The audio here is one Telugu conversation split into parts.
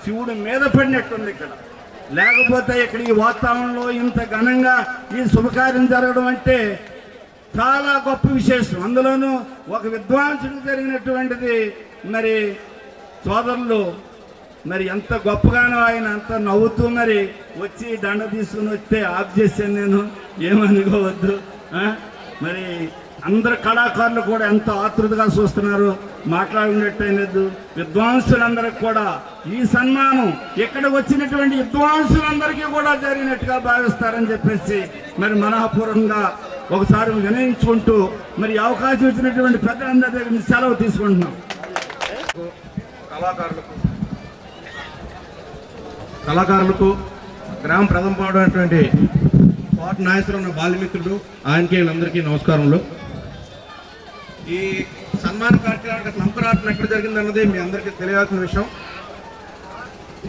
శివుడు మీద పడినట్టుంది ఇక్కడ. లేకపోతే ఇక్కడ ఈ వాతావరణంలో ఇంత ఘనంగా ఈ శుభకార్యం జరగడం అంటే చాలా గొప్ప విశేషం. అందులోనూ ఒక విద్వాంసుడికి జరిగినటువంటిది. మరి సోదరులు మరి ఎంత గొప్పగానో ఆయన అంత నవ్వుతూ మరి వచ్చి దండ తీసుకుని వస్తే ఆఫ్ చేశాను నేను, ఏమనుకోవద్దు. మరి అందరు కళాకారులు కూడా ఎంతో ఆతృతగా చూస్తున్నారు, మాట్లాడినట్టయినది. విద్వాంసులందరికీ కూడా ఈ సన్మానం ఇక్కడ వచ్చినటువంటి విద్వాంసులందరికీ కూడా జరిగినట్టుగా భావిస్తారని చెప్పేసి మరి మనఃపూర్వకంగా ఒకసారి వినయించుకుంటూ మరి అవకాశం ఇచ్చినటువంటి పెద్దలందరి దగ్గర సెలవు తీసుకుంటున్నాం. కళాకారులకు గ్రామ ప్రథమ పాడైనటువంటి కోట నాగేశ్వరరావు బాల్యమిత్రుడు, ఆయనకి వీళ్ళందరికీ నమస్కారములు. ఈ సన్మాన కార్యక్రమానికి లంకరాటం ఎక్కడ జరిగిందన్నది మీ అందరికీ తెలియాల్సిన విషయం.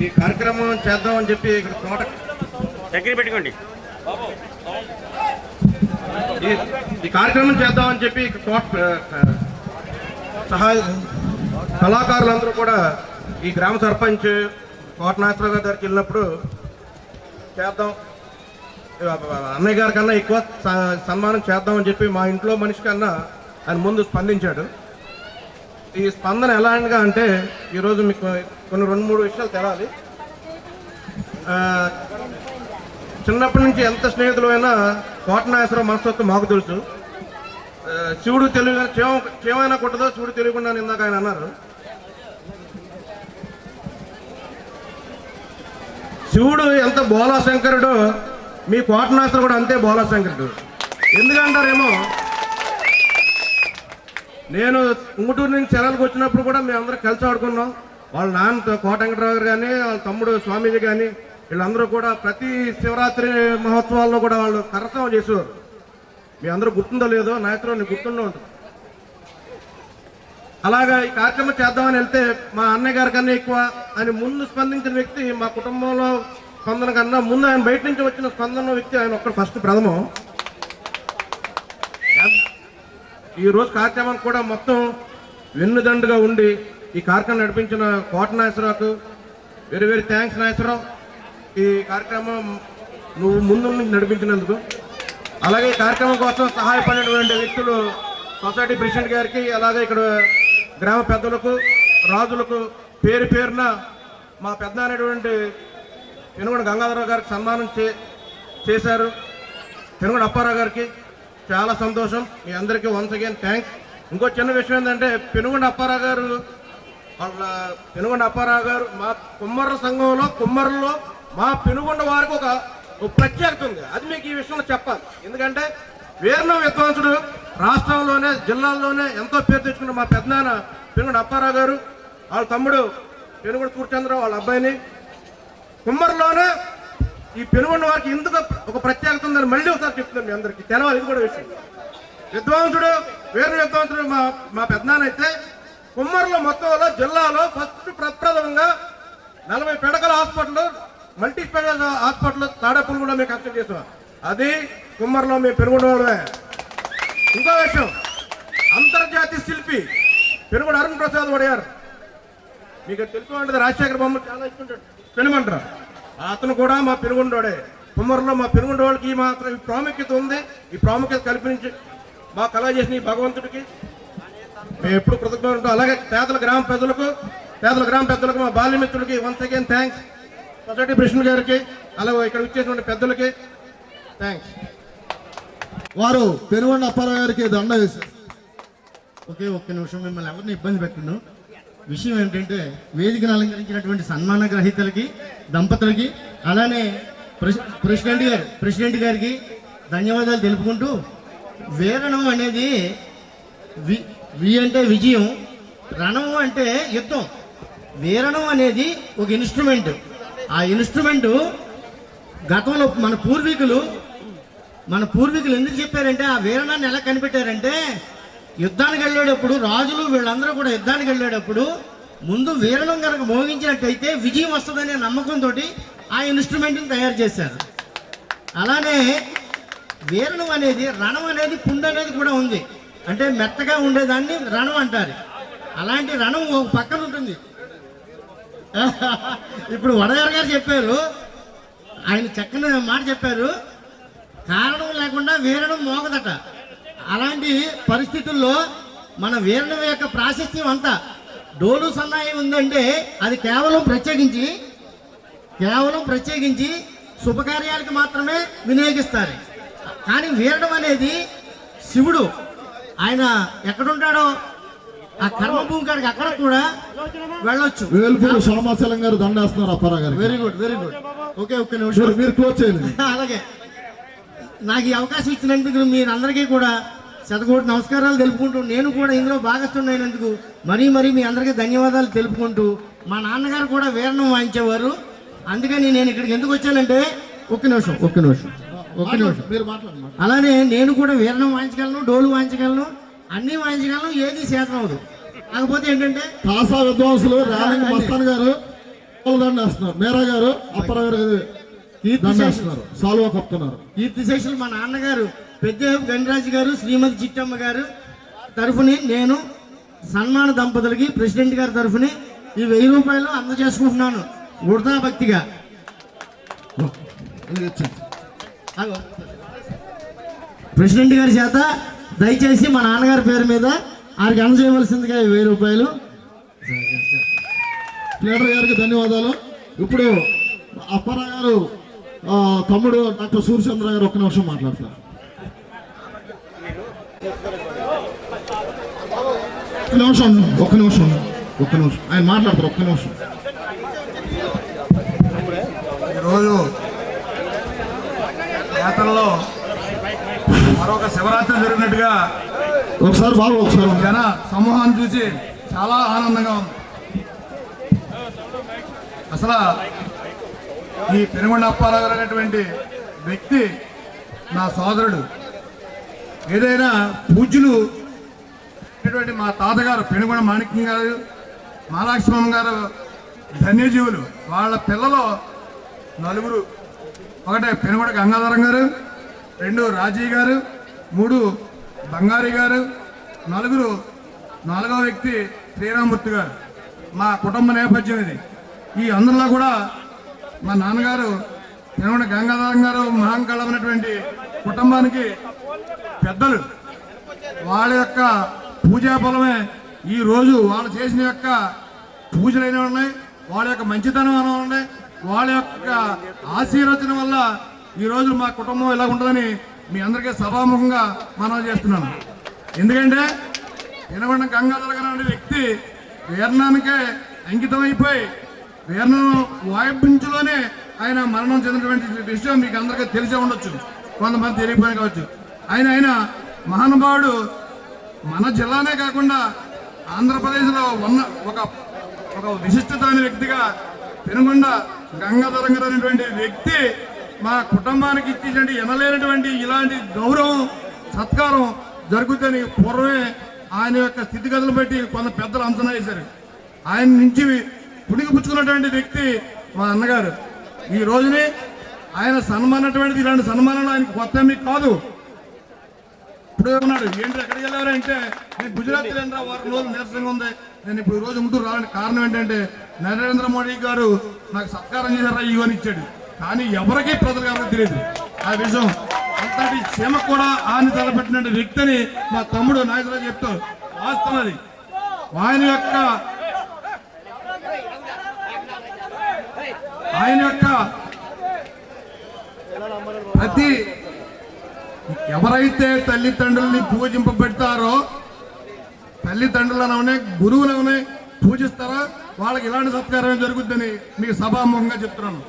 ఈ కార్యక్రమం చేద్దామని చెప్పి ఇక్కడ కోట దగ్గర పెట్టుకోండి. ఈ కార్యక్రమం చేద్దామని చెప్పి కోట సహాయ కళాకారులందరూ కూడా ఈ గ్రామ సర్పంచ్ కోట నాగేశ్వరరావు గారి దగ్గరికి వెళ్ళినప్పుడు చేద్దాం, అన్నయ్య గారి కన్నా ఎక్కువ సన్మానం చేద్దామని చెప్పి మా ఇంట్లో మనిషి కన్నా ఆయన ముందు స్పందించాడు. ఈ స్పందన ఎలాగా అంటే ఈరోజు మీకు కొన్ని 2-3 విషయాలు తెలాలి. చిన్నప్పటి నుంచి ఎంత స్నేహితులు అయినా కోట నాగేశ్వరరావు మనస్తత్వం మాకు తెలుసు. శివుడు తెలియదు, చేమైనా కొట్టదో శివుడు తెలియకుండా ఇందాక ఆయన అన్నారు. శివుడు ఎంత బోలాశంకరుడో మీ కోట నాగేశ్వరరావు కూడా అంతే బోలాశంకరుడు. ఎందుకంటారేమో, నేను ఉంగుటూరు నుంచి చెరలకు వచ్చినప్పుడు కూడా మేము అందరం కలిసి ఆడుకున్నాం. వాళ్ళ నాన్న కోట వెంకటరావు గారు కానీ, వాళ్ళ తమ్ముడు స్వామీజీ కానీ, వీళ్ళందరూ కూడా ప్రతి శివరాత్రి మహోత్సవాల్లో కూడా వాళ్ళు కరసం చేసేవారు. మీ అందరూ గుర్తుందో లేదో, నాయకురావు నీకు గుర్తుండో ఉంటుంది. అలాగా ఈ కార్యక్రమం చేద్దామని వెళ్తే మా అన్నయ్య గారి కన్నా ఎక్కువ అని ముందు స్పందించిన వ్యక్తి, మా కుటుంబంలో స్పందన కన్నా ముందు ఆయన బయట నుంచి వచ్చిన స్పందన వ్యక్తి ఆయన ఒక్కడు ఫస్ట్ ప్రథమం. ఈరోజు కార్యక్రమానికి కూడా మొత్తం వెన్నుదండుగా ఉండి ఈ కార్యక్రమం నడిపించిన కోట నాగేశ్వరరావుకు వెరీ వెరీ థ్యాంక్స్ నాగేశ్వరరావు. ఈ కార్యక్రమం నువ్వు ముందు నడిపించినందుకు. అలాగే ఈ కార్యక్రమం కోసం సహాయపడినటువంటి వ్యక్తులు సొసైటీ ప్రెసిడెంట్ గారికి, అలాగే ఇక్కడ గ్రామ పెద్దలకు, రాజులకు పేరు పేరున మా పెద్ద అనేటువంటి పెనుగొండ గంగాధరరావు గారికి సన్మానం చేశారు. పెనుగొండ అప్పారావు గారికి చాలా సంతోషం. మీ అందరికీ వన్స్ అగైన్ థ్యాంక్స్. ఇంకో చిన్న విషయం ఏంటంటే పెనుగొండ అప్పారావు గారు మా కుమ్మర్ర సంఘంలో కుమ్మర్లో మా పెనుగొండ వారికి ఒక ప్రత్యేకత ఉంది. అది మీకు ఈ విషయంలో చెప్పాలి. ఎందుకంటే వీరణ విద్వాంసుడు, రాష్ట్రంలోనే జిల్లాల్లోనే ఎంతో పేరు తెచ్చుకున్న మా పెద్దనాన్న పెనుగొండ అప్పారావు గారు, వాళ్ళ తమ్ముడు పెనుగొండ సూర్యచంద్రరావు వాళ్ళ అబ్బాయిని కుమ్మర్లోనే ఈ పెనుగొండ వారికి ఎందుకు ఒక ప్రత్యేకత ఉందని మళ్ళీ ఒకసారి చెప్తున్నాను. మీ అందరికీ తెలవాలి, ఇది కూడా విషయం. విద్వాంసుడు, వీరణ విద్వాంసుడు మా పెద్దనాన్న అయితే కుమ్మర్లో మొత్తంలో జిల్లాలో ఫస్ట్ ప్రప్రథమంగా 40 పెడకల hospital, multi speciality hospital Tadepalli కూడా మేము కన్స్ట్రక్ట్ చేసాం. అది కుమ్మర్లో మేము పెనుగొండ వాళ్ళమే. ఇంకో విషయం, అంతర్జాతీయ శిల్పి పెనుగొండ అరుణ్ ప్రసాద్ వడియార్, మీకు తెలుసు అంటే రాజశేఖర బొమ్మ చాలా ఇస్తుంటాడు పెనుమంటారు, అతను కూడా మా పెనుగొండోడే. కుమ్మర్లో మా పెనుగొండ వాళ్ళకి ఈ మాత్రం ప్రాముఖ్యత ఉంది. ఈ ప్రాముఖ్యత కల్పించి మా కళ చేసిన ఈ భగవంతుడికి మేము ఎప్పుడు కృతజ్ఞత ఉంటాం. అలాగే పేదల గ్రామ పెద్దలకు మా బాల్యమిత్రులకి once again thanks. Society president గారికి, అలాగే ఇక్కడ వచ్చేటువంటి పెద్దలకి థ్యాంక్స్. వారు పెనుగొండ అప్పారావు గారికి దండ వేశారు. ఒక్క నిమిషం, మిమ్మల్ని ఎవరిని ఇబ్బంది పెట్టను. విషయం ఏంటంటే వేదికను అలంకరించినటువంటి సన్మాన గ్రహీతలకి, దంపతులకి, అలానే ప్రెసిడెంట్ గారికి ధన్యవాదాలు తెలుపుకుంటూ, వీరణం అనేది వి అంటే విజయం, రణం అంటే యుద్ధం. వీరణం అనేది ఒక ఇన్స్ట్రుమెంట్. ఆ ఇన్స్ట్రుమెంట్ గతంలో మన పూర్వీకులు ఎందుకు చెప్పారంటే, ఆ వీరణాన్ని ఎలా కనిపెట్టారంటే, యుద్ధానికి వెళ్ళేటప్పుడు రాజులు వీళ్ళందరూ కూడా యుద్ధానికి వెళ్ళేటప్పుడు ముందు వీరణం కనుక మోగించినట్టయితే విజయం వస్తుందనే నమ్మకంతో ఆ ఇన్స్ట్రుమెంట్ని తయారు చేశారు. అలానే వీరణం అనేది, రణం అనేది, పుండు అనేది కూడా ఉంది. అంటే మెత్తగా ఉండేదాన్ని రణం అంటారు. అలాంటి రణం ఒక పక్కన ఉంటుంది. ఇప్పుడు వడగారు గారు చెప్పారు, ఆయన చక్కని మాట చెప్పారు, కారణం లేకుండా వీరణం మోగదట. అలాంటి పరిస్థితుల్లో మన వీరణం యొక్క ప్రాశస్త్యం అంతా డోలు సన్నాయి ఉందంటే అది కేవలం ప్రత్యేకించి శుభకార్యాలకు మాత్రమే వినియోగిస్తారు. కానీ వీరణం అనేది శివుడు ఆయన ఎక్కడుంటాడో ఆ కర్మభూమి కాడికి అక్కడ కూడా వెళ్ళొచ్చు. వేల్పూరు సోమాచలం గారు దండేస్తున్నారు అప్పారావు గారు. వెరీ గుడ్ ఓకే నిమిషం మీరు క్లోజ్ చేయండి. అలాగే నాకు ఈ అవకాశం ఇచ్చినందుకు మీరందరికీ కూడా శతకోటి నమస్కారాలు తెలుపుకుంటూ, నేను కూడా ఇందులో భాగస్థున్నైనందుకు మరీ మీ అందరికీ ధన్యవాదాలు తెలుపుకుంటూ, మా నాన్నగారు కూడా వీరణం వాయించేవారు. అందుకని నేను ఇక్కడికి ఎందుకు వచ్చానంటే ఒక్క నిమిషం మీరు మాట్లాడండి. అలానే నేను కూడా వీరణం వాయించగలను, డోలు వాయించగలను, అన్నీ వాయించగలను, ఏది చేతనం అవదు. కాకపోతే ఏంటంటే కాసా విద్వాంసులు రాలింగ మస్తాన్ గారు దండేస్తున్నారు, మేరా గారు అప్పారావు గారు దండేస్తున్నారు, సాల్వా కప్పుతున్నారు. కీర్తిశేషులు మా నాన్నగారు పెద్దేపు గణరాజు గారు, శ్రీమతి చిట్టమ్మ గారు తరఫుని నేను సన్మాన దంపతులకి ప్రెసిడెంట్ గారి తరఫుని ఈ 1000 రూపాయలు అందజేసుకుంటున్నాను వృధా భక్తిగా. ప్రెసిడెంట్ గారి చేత దయచేసి మా నాన్నగారి పేరు మీద ఆయనకి అందజేయవలసిందిగా 1000 రూపాయలు. లీడర్ గారికి ధన్యవాదాలు. ఇప్పుడు అప్పారావు గారు తమ్ముడు డాక్టర్ సూర్యచంద్ర గారు ఒక్క నిమిషం మాట్లాడతారు. ఒక్క నిమిషం ఆయన మాట్లాడతారు. ఒక్క నిమిషం. ఈరోజు యాత్రలో మరొక శివరాత్రి జరిగినట్టుగా ఒకసారి జన సమూహాన్ని చూసి చాలా ఆనందంగా ఉంది. అసలు ఈ పెనుగొండ అప్పారావు గారు అనేటువంటి వ్యక్తి నా సోదరుడు. ఏదైనా పూజ్యులు అనేటువంటి మా తాతగారు పెనుగొండ మాణిక్యం గారు, మహాలక్ష్మమ్మ గారు ధన్యజీవులు. వాళ్ళ పిల్లలు 4, ఒకటే పెనుగొండ గంగాధరం గారు, 2 రాజీ గారు, 3 బంగారి గారు, 4వ వ్యక్తి శ్రీరామూర్తి గారు. మా కుటుంబ నేపథ్యం ఇది. ఈ అందరిలో కూడా మా నాన్నగారు పెనుగొండ గంగాధరం గారు మహాంకాళమైనటువంటి కుటుంబానికి పెద్దలు. వాళ్ళ యొక్క పూజా ఫలమే ఈరోజు వాళ్ళు చేసిన యొక్క పూజలైన ఉన్నాయి, వాళ్ళ యొక్క మంచితనం అనే ఉన్నాయి, వాళ్ళ యొక్క ఆశీర్వచనం వల్ల ఈరోజు మా కుటుంబం ఇలా ఉంటుందని మీ అందరికీ సభాముఖంగా మనవి చేస్తున్నాను. ఎందుకంటే పెనుగొండ గంగాధర గారు అనే వ్యక్తి వీరణానికే అంకితం అయిపోయి వీరణం వాయింపులోనే ఆయన మరణం చెందినటువంటి విషయం మీకు అందరికీ తెలిసే ఉండొచ్చు, కొంతమంది తెలియకపోయినా కావచ్చు. ఆయన మహానుభావుడు మన జిల్లానే కాకుండా ఆంధ్రప్రదేశ్లో ఉన్న ఒక విశిష్టత అనే వ్యక్తిగా పెనుగొండ గంగాధరం గారు అనేటువంటి వ్యక్తి మా కుటుంబానికి ఇచ్చేటువంటి ఎనలేనటువంటి ఇలాంటి గౌరవం సత్కారం జరుగుతుందని పూర్వమే ఆయన యొక్క స్థితిగతులను బట్టి కొంత పెద్దలు అంచనా వేశారు. ఆయన నుంచి పుణికిపుచ్చుకున్నటువంటి వ్యక్తి మా అన్నగారు. ఈ రోజుని ఆయన సన్మానటువంటిది ఇలాంటి సన్మానాలు ఆయనకి కొత్త మీకు కాదు. ఇప్పుడు ఉన్నాడు ఏంటి ఎక్కడికి వెళ్ళారంటే నేను గుజరాత్ వెళ్ళిన వారం రోజులు నీరసంగా ఉంది, నేను ఇప్పుడు ఈ రోజు ముందు రావడానికి కారణం ఏంటంటే నరేంద్ర మోడీ గారు నాకు సత్కారం చేశారా ఇవని ఇచ్చాడు. కానీ ఎవరికీ ప్రజలకు ఎవరికి తెలియదు ఆ విషయం. అంతటి సీమ కూడా ఆయన తలపెట్టిన వ్యక్తిని మా తమ్ముడు నాయకులు చెప్తారు. వాస్తవం అది. ఆయన యొక్క ప్రతి ఎవరైతే తల్లిదండ్రుల్ని పూజింపబెడతారో, తల్లిదండ్రులనవనే గురువులవనే పూజిస్తారో వాళ్ళకి ఇలాంటి సత్కారం జరుగుద్దని మీకు సభాముఖంగా చెప్తున్నాను.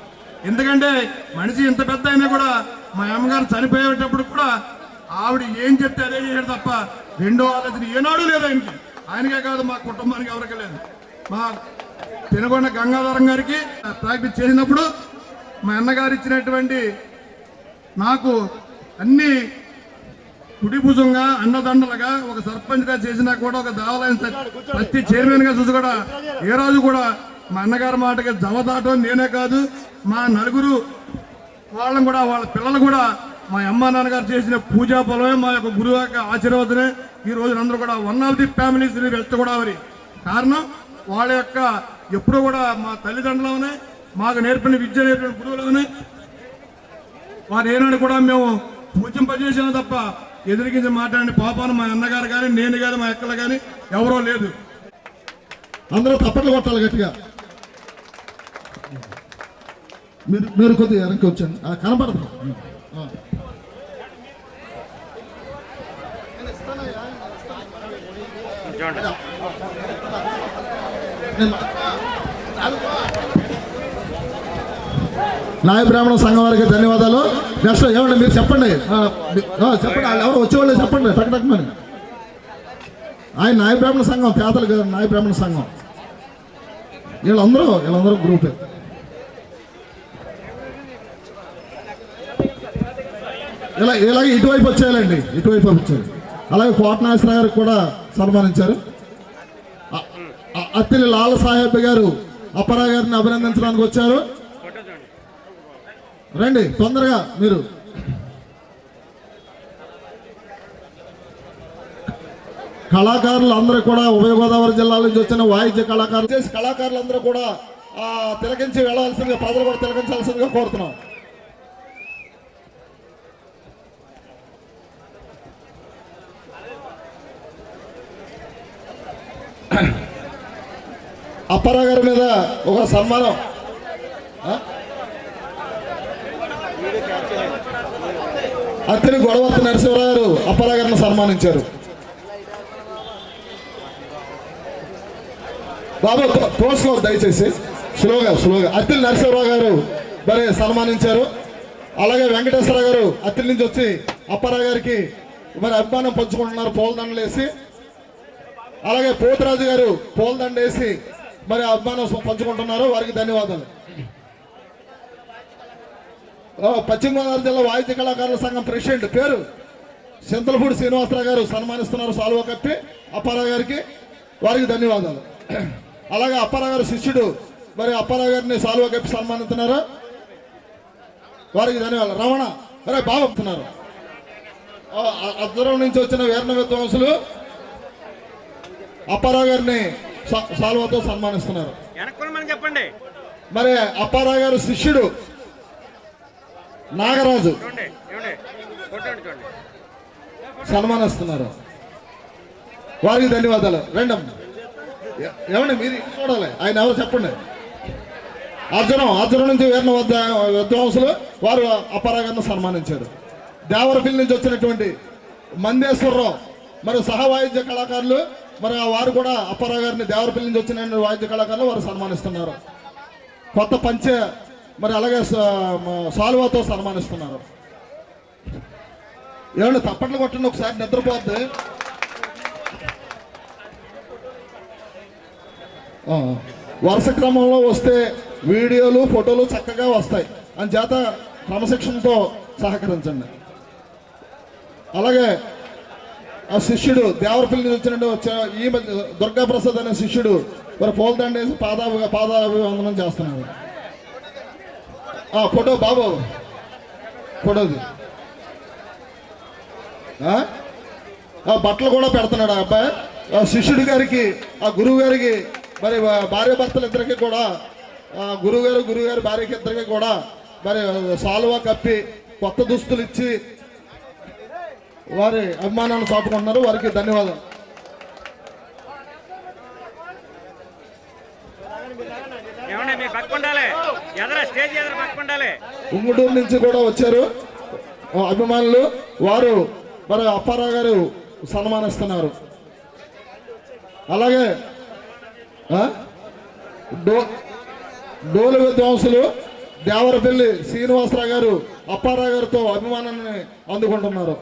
ఎందుకంటే మనిషి ఇంత పెద్ద అయినా కూడా మా అమ్మగారు చనిపోయేటప్పుడు కూడా ఆవిడ ఏం చెప్తే అదే చేశాడు తప్ప రెండో ఆలోచన ఏనాడు లేదు ఆయనకి. ఆయనకే కాదు మా కుటుంబానికి ఎవరికీ లేదు. మా పెనుగొండ గంగాధరం గారికి ప్రాక్టీస్ చేసినప్పుడు మా అన్నగారు ఇచ్చినటువంటి నాకు అన్ని కుడిభుజంగా అన్నదండలుగా ఒక సర్పంచ్గా చేసినా కూడా ఒక దేవాలయం ప్రతి చైర్మన్గా చూసి కూడా ఏ రోజు కూడా మా అన్నగారి మాటకి జవదాటం నేనే కాదు మా 4 వాళ్ళని కూడా వాళ్ళ పిల్లలు కూడా మా అమ్మ నాన్నగారు చేసిన పూజా ఫలమే మా యొక్క గురువు యొక్క ఆశీర్వాదమే ఈ రోజు అందరూ కూడా 1 of the families west Godavari. కారణం వాళ్ళ యొక్క ఎప్పుడూ కూడా మా తల్లిదండ్రులనే మాకు నేర్పిన విద్య నేర్పిన గురువులని వారు ఏనాడు కూడా మేము పూజింపజేసాం తప్ప ఎదిరికించి మాట్లాడిన పాపాను మా అన్నగారు కానీ నేను కానీ మా అక్కలు కానీ ఎవరో లేదు. అందరూ తప్పట్లు కొట్టాలి గట్టిగా. మీరు కొద్దిగా వెనక్కి వచ్చండి, కనపడదు. నాయ బ్రాహ్మణ సంఘం వారికి ధన్యవాదాలు. నెక్స్ట్ ఏమండి మీరు చెప్పండి, చెప్పండి ఎవరు వచ్చేవాళ్ళు చెప్పండి టక్టక్మని. ఆయన నాయ బ్రాహ్మణ సంఘం, పేదలు కదా నాయ బ్రాహ్మణ సంఘం. వీళ్ళందరూ గ్రూపే. ఇలాగే ఇటువైపు వచ్చేయాలండి, ఇటువైపు వచ్చారు. అలాగే కోటనాశ్వర గారికి కూడా సన్మానించారు. అత్తిలి లాల్ సాహెబ్ గారు అప్పారావు గారిని అభినందించడానికి వచ్చారు. రండి తొందరగా మీరు. కళాకారులు అందరూ కూడా ఉభయ గోదావరి జిల్లాల నుంచి వచ్చిన వాయిద్య కళాకారులందరూ కూడా తిలకించి వెళ్ళాల్సిందిగా, ప్రజలు కూడా తిలకించాల్సిందిగా కోరుతున్నాం. అప్పారావు గారి మీద ఒక సన్మానం. అత్తిని గొడవర్తి నరసింహరావు గారు అప్పారావు గారిని సన్మానించారు. బాబు తోసుకోవద్దు దయచేసి, స్లోగా. అత్తిలి నరసింహరావు గారు మరి సన్మానించారు. అలాగే వెంకటేశ్వరరావు గారు అత్తిలి నుంచి వచ్చి అప్పారావు గారికి మరి అభిమానం పంచుకుంటున్నారు పూలదండలు వేసి. అలాగే పోతురాజు గారు పూలదండ వేసి మరి అభిమానం పంచుకుంటున్నారు, వారికి ధన్యవాదాలు. పశ్చిమ గోదావరి జిల్లా వాయిద్య కళాకారుల సంఘం ప్రెసిడెంట్ పేరు చింతలపూడి శ్రీనివాసరావు గారు సన్మానిస్తున్నారు సాల్వా కప్పి అప్పారావు గారికి, వారికి ధన్యవాదాలు. అలాగే అప్పారావు గారు శిష్యుడు మరి అప్పారావు గారిని సాల్వా కప్పి సన్మానిస్తున్నారు, వారికి ధన్యవాదాలు. రమణ మరి బాగా చెప్తున్నారు. అద్దరం నుంచి వచ్చిన వీరణ విద్వాంసులు అప్పారావు గారిని సాల్వాతో సన్మానిస్తున్నారు. చెప్పండి. మరి అప్పారావు గారు శిష్యుడు నాగరాజు సన్మానిస్తున్నారు, వారికి ధన్యవాదాలు. రెండమ్మ ఏమండి మీరు చూడాలి, ఆయన ఎవరు చెప్పండి. అర్జునం నుంచి వీరణ విద్వాంసులు వారు అప్పారావు గారిని సన్మానించారు. దేవరపల్లి నుంచి వచ్చినటువంటి మందేశ్వరరావు మరి సహవాయిద్య కళాకారులు మరి వారు కూడా అప్పారావు గారిని దేవరపల్లి నుంచి వచ్చిన వాయిద్య కళాకారులు వారు సన్మానిస్తున్నారు. కొత్త పంచె మరి అలాగే సాల్వాతో సన్మానిస్తున్నారు. ఏమంటే తప్పట్లు కొట్టండి ఒకసారి, నిద్రపోద్ది. వరుస క్రమంలో వస్తే వీడియోలు ఫోటోలు చక్కగా వస్తాయి, అందుచేత క్రమశిక్షణతో సహకరించండి. అలాగే ఆ శిష్యుడు దేవరపల్లి నుంచి వచ్చిన ఈ దుర్గాప్రసాద్ అనే శిష్యుడు మరి పూలదండేసి పాదాభివందనం చేస్తున్నాడు. ఫోటో బాబు, ఫోటోది బట్టలు కూడా పెడుతున్నాడు ఆ అబ్బాయి. శిష్యుడి గారికి ఆ గురువు గారికి మరి భార్య భర్తలు ఇద్దరికి కూడా గురువు గారి భార్యకి ఇద్దరికి కూడా మరి సాల్వా కప్పి కొత్త దుస్తులు ఇచ్చి వారి అభిమానాన్ని చాటుకుంటున్నారు, వారికి ధన్యవాదాలు. ఉంగుటూరు నుంచి కూడా వచ్చారు అభిమానులు, వారు మరి అప్పారావు గారు సన్మానిస్తున్నారు. అలాగే డోలు విద్వాంసులు దేవరపల్లి శ్రీనివాసరావు గారు అప్పారావు గారితో అభిమానాన్ని అందుకుంటున్నారు.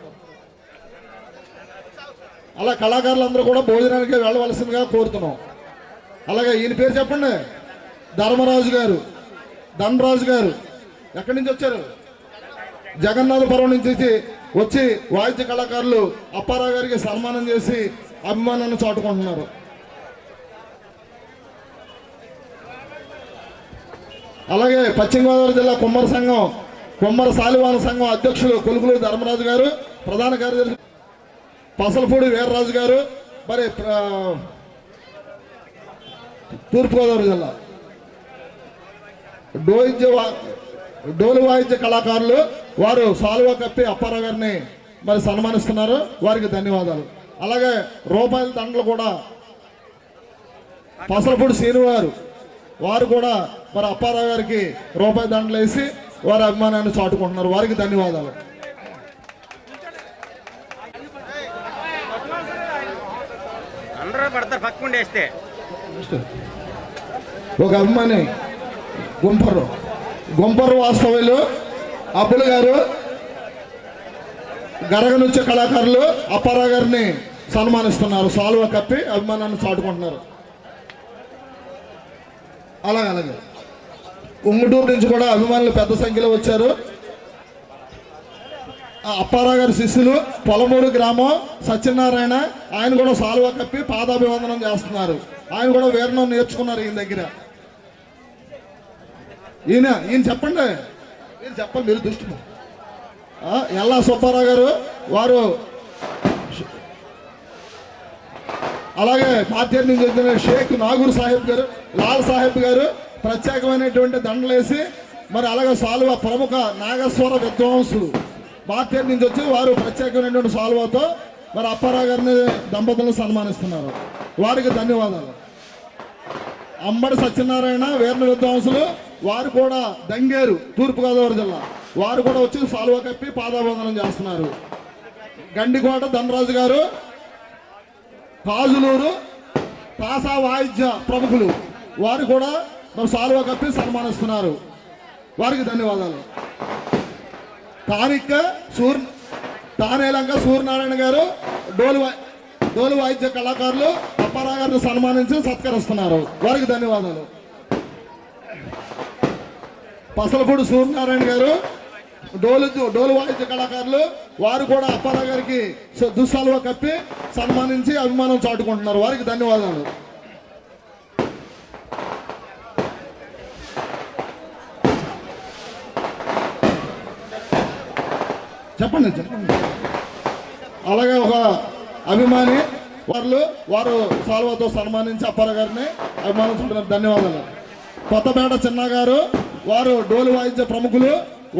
అలా కళాకారులందరూ కూడా భోజనానికి వెళ్ళవలసిందిగా కోరుతున్నాం. అలాగే ఈయన పేరు చెప్పండి, ధర్మరాజు గారు, ధనరాజు గారు ఎక్కడి నుంచి వచ్చారు? జగన్నాథపురం నుంచి వచ్చి వాయిద్య కళాకారులు అప్పారావు గారికి సన్మానం చేసి అభిమానాన్ని చాటుకుంటున్నారు. అలాగే పశ్చిమ గోదావరి జిల్లా కుమ్మర సాలివాన సంఘం అధ్యక్షులు కొలుగులూరు ధర్మరాజు గారు, ప్రధాన కార్యదర్శి పసలపూడి వీర్రాజు గారు, మరి తూర్పుగోదావరి జిల్లా డోలు వాయిద్య కళాకారులు వారు సాలువా కప్పి అప్పారావు గారిని మరి సన్మానిస్తున్నారు, వారికి ధన్యవాదాలు. అలాగే రూపాయల దండలు కూడా పసలపూడి శ్రీను వారు కూడా మరి అప్పారావు గారికి రూపాయి దండలు వేసి వారి అభిమానాన్ని చాటుకుంటున్నారు, వారికి ధన్యవాదాలు. అందరూ పడతారు పక్కకుండా వేస్తే. ఒక అభిమాని గుంపర్రు వాస్తవ్యులు అబ్బులు గారు గరగ నృత్య కళాకారులు అప్పారావు గారిని సన్మానిస్తున్నారు, సాలువా కప్పి అభిమానాన్ని చాటుకుంటున్నారు. అలాగే ఉంగుటూరు నుంచి కూడా అభిమానులు పెద్ద సంఖ్యలో వచ్చారు. అప్పారావు గారి శిష్యులు పొలమూరు గ్రామం సత్యనారాయణ, ఆయన కూడా సాలువా కప్పి పాదాభివందనం చేస్తున్నారు. ఆయన కూడా వీరణం నేర్చుకున్నారు ఈయన దగ్గర. ఈయన చెప్పండి, మీరు దృష్టి. ఎల్లా సుబ్బారావు గారు వారు, అలాగే పార్టీ నుంచి వచ్చిన షేక్ నాగూర్ సాహెబ్ గారు, లాల్ సాహెబ్ గారు ప్రత్యేకమైనటువంటి దండలేసి మరి అలాగే సాలువా ప్రముఖ నాగస్వర విద్వాంసులు పార్టీ నుంచి వచ్చి వారు ప్రత్యేకమైనటువంటి సాలువాతో మరి అప్పారావు గారిని దంపతులను సన్మానిస్తున్నారు, వారికి ధన్యవాదాలు. అంబడి సత్యనారాయణ వీరణ విద్వాంసులు వారు కూడా దంగేరు తూర్పుగోదావరి జిల్లా, వారు కూడా వచ్చి సాలువా కప్పి పాదాభివందనం చేస్తున్నారు. గండికోట ధనరాజు గారు కాజులూరు తాసా వాయిద్య ప్రముఖులు, వారు కూడా మరి సాలువా కప్పి సన్మానిస్తున్నారు, వారికి ధన్యవాదాలు. తానేలంక సూర్యనారాయణ గారు డోలు వాయిద్య కళాకారులు అప్పారావు గారిని సన్మానించి సత్కరిస్తున్నారు, వారికి ధన్యవాదాలు. పసలపూడి సూర్యనారాయణ గారు డోలు వాయిద్య కళాకారులు, వారు కూడా అప్పారావు గారికి దుస్సాలువా కప్పి సన్మానించి అభిమానం చాటుకుంటున్నారు, వారికి ధన్యవాదాలు. చెప్పండి. అలాగే ఒక అభిమాని వారు సాల్వాతో సన్మానించి అప్పారావు గారిని అభిమానం చూడడం ధన్యవాదాలు. కొత్తపేట చిన్న గారు వారు డోలు వాయిద్య ప్రముఖులు,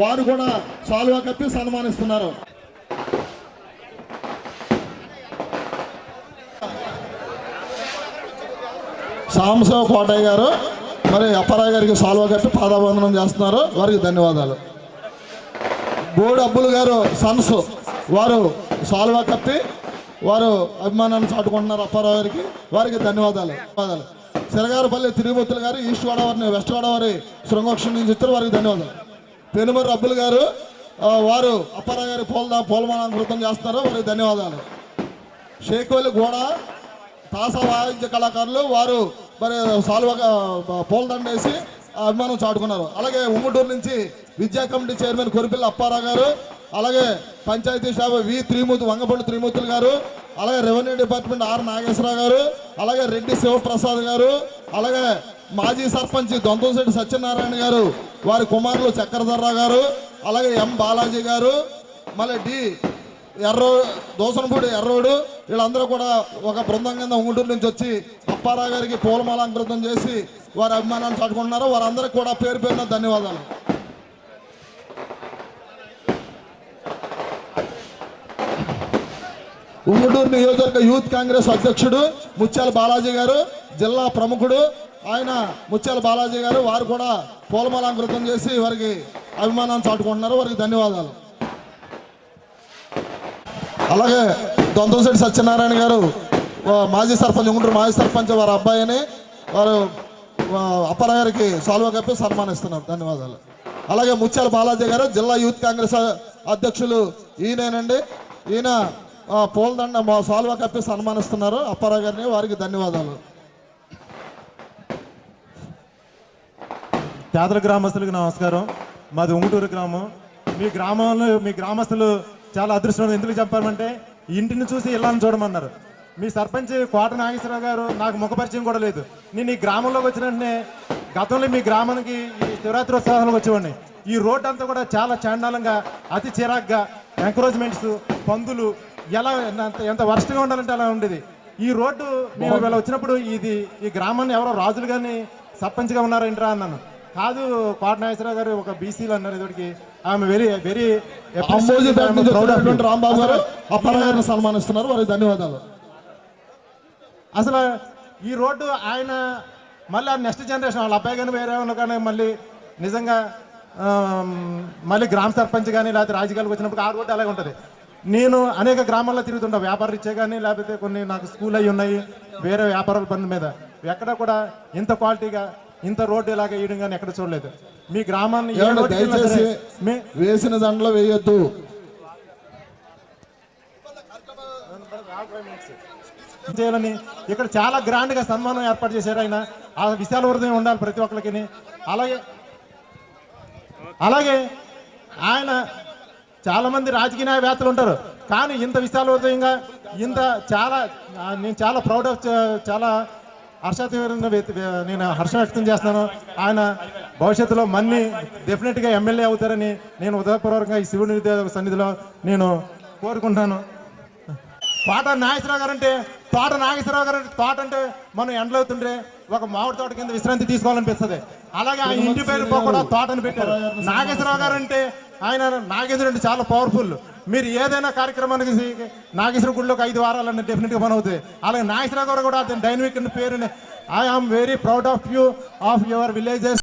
వారు కూడా సాల్వా కప్పి సన్మానిస్తున్నారు. సాంబశివ కోటయ్య గారు మరి అప్పారావు గారికి సాల్వా కప్పి పాదాభివందనం చేస్తున్నారు, వారికి ధన్యవాదాలు. బోర్డు అబ్బులు గారు సన్స్ వారు సాల్వా కప్పి వారు అభిమానాన్ని చాటుకుంటున్నారు అప్పారావు గారికి, వారికి ధన్యవాదాలు. సిరగారపల్లి తిరుమూర్తులు గారు ఈస్ట్ గోదావరి వెస్ట్ గోదావరి శృంగోక్షం నుంచి ఇచ్చారు, వారికి ధన్యవాదాలు. పెనుమర్రి అబ్బులు గారు వారు అప్పారావు గారి పూలమాలంకృతం చేస్తున్నారు, వారికి ధన్యవాదాలు. షేకోలి గోడ తాసా వాయిద్య కళాకారులు వారు మరి సాల్వా పూలదండ వేసి అభిమానం చాటుకున్నారు. అలాగే ఉంగుటూరు నుంచి విద్యా కమిటీ చైర్మన్ కొరిపిల్ల అప్పారావు గారు, అలాగే పంచాయతీ శాఖ వంగపండు త్రిమూర్తులు గారు, అలాగే రెవెన్యూ డిపార్ట్మెంట్ ఆర్ నాగేశ్వరరావు గారు, అలాగే రెడ్డి శివప్రసాద్ గారు, అలాగే మాజీ సర్పంచ్ దొంతంశెట్టి సత్యనారాయణ గారు, వారి కుమారులు చక్రధర్రావు గారు, అలాగే ఎం బాలాజీ గారు, మళ్ళీ దోసనపూడి ఎర్రోడు, వీళ్ళందరూ కూడా ఒక బృందం కింద ఉంగుటూరు నుంచి వచ్చి అప్పారావు గారికి పూలమాలంకృతం చేసి వారి అభిమానాన్ని చాటుకుంటున్నారు, వారందరికీ కూడా పేరు పేరున ధన్యవాదాలు. ఉంగుటూరు నియోజకవర్గ యూత్ కాంగ్రెస్ అధ్యక్షుడు ముత్యాల బాలాజీ గారు, జిల్లా ప్రముఖుడు ఆయన ముత్యాల బాలాజీ గారు, వారు కూడా పూలమాలంకృతం చేసి వారికి అభిమానాన్ని చాటుకుంటున్నారు, వారికి ధన్యవాదాలు. అలాగే దొంతంశెట్టి సత్యనారాయణ గారు మాజీ సర్పంచ్ ఉంగుటూరు మాజీ సర్పంచ్ వారి అబ్బాయిని వారు అప్పారావు గారికి సాల్వా కప్పి సన్మానిస్తున్నారు, ధన్యవాదాలు. అలాగే ముత్యాల బాలాజీ గారు జిల్లా యూత్ కాంగ్రెస్ అధ్యక్షులు ఈయనేనండి, ఈయన పూలదండ సాల్వా కప్పి సన్మానిస్తున్నారు అప్పారావు గారిని, వారికి ధన్యవాదాలు. పేదల గ్రామస్తులకు నమస్కారం. మాది ఉంగుటూరు గ్రామం. మీ గ్రామస్తులు చాలా అదృష్టం. ఎందుకు చెప్పాలంటే ఇంటిని చూసి ఇళ్ళని చూడమన్నారు. మీ సర్పంచ్ కోట నాగేశ్వరరావు గారు నాకు ముఖపరిచయం కూడా లేదు. నేను ఈ గ్రామంలోకి వచ్చిన వెంటనే గతంలో మీ గ్రామానికి ఈ శివరాత్రి ఉత్సవాలకు వచ్చేవాడిని. ఈ రోడ్డు అంతా కూడా చాలా చాండాలంగా అతి చిరాగ్గా ఎంకరేజ్మెంట్స్ పందులు ఎంత వర్స్ట్గా ఉండాలంటే అలా ఉండేది. ఈ రోడ్డు మేము ఇవాళ వచ్చినప్పుడు ఈ గ్రామాన్ని ఎవరో రాజులు కానీ సర్పంచ్గా ఉన్నారేంట్రా అన్నాను. కాదు, కోట నాగేశ్వరరావు గారు ఒక బీసీలు అన్నారు. ఇదికి ఆమె వెరీ వెరీ అంబోజీపేట నుంచి వచ్చినటువంటి రాంబాబు గారు అప్పారావు గారిని సన్మానిస్తున్నారు. వారికి ధన్యవాదాలు. అసలు ఈ రోడ్డు ఆయన మళ్ళీ నెక్స్ట్ జనరేషన్ వాళ్ళ అబ్బాయి కానీ వేరే ఉన్న కానీ మళ్ళీ నిజంగా మళ్ళీ గ్రామ సర్పంచ్ కానీ లేకపోతే రాజకీయాలకు వచ్చినప్పుడు ఆ రోడ్డు అలాగే ఉంటుంది. నేను అనేక గ్రామాల్లో తిరుగుతుంటా, వ్యాపారం ఇచ్చే కానీ లేకపోతే కొన్ని నాకు స్కూల్ అయ్యి ఉన్నాయి వేరే వ్యాపారాల పనుల మీద. ఎక్కడ కూడా ఇంత క్వాలిటీగా ఇంత రోడ్డు ఇలాగ వేయడం కానీ ఎక్కడ చూడలేదు. మీ గ్రామాన్ని దయచేసి వేసిన దండలో వేయొద్దు. చేయాలని ఇక్కడ చాలా గ్రాండ్గా సన్మానం ఏర్పాటు చేశారు ఆయన. ఆ విశాల హృదయం ఉండాలి ప్రతి ఒక్కరికి. అలాగే ఆయన చాలామంది రాజకీయ న్యాయవేత్తలు ఉంటారు, కానీ ఇంత విశాల హృదయంగా నేను చాలా ప్రౌడ్ ఆఫ్, చాలా నేను హర్షం వ్యక్తం చేస్తున్నాను. ఆయన భవిష్యత్తులో మన్ని డెఫినెట్గా ఎమ్మెల్యే అవుతారని నేను ఉదయపూర్వకంగా ఈ శివుని సన్నిధిలో నేను కోరుకుంటాను. తోట నాగేశ్వరరావు గారు అంటే తోట అంటే మనం ఎండలో అవుతుంటే ఒక మామిడి తోట కింద విశ్రాంతి తీసుకోవాలనిపిస్తుంది. అలాగే ఆయన ఇంటి పేరు కూడా తోటని పెట్టారు. నాగేశ్వరరావు గారు అంటే ఆయన నాగేశ్వరుడు అంటే చాలా పవర్ఫుల్. మీరు ఏదైనా కార్యక్రమానికి నాగేశ్వర గుడిలోకి 5 వారాలన్నీ డెఫినెట్గా పని అవుతుంది. అలాగే నాగేశ్వరరావు గారు కూడా అతని డైనమిక్ పేరుని I am very proud of you, of your villages.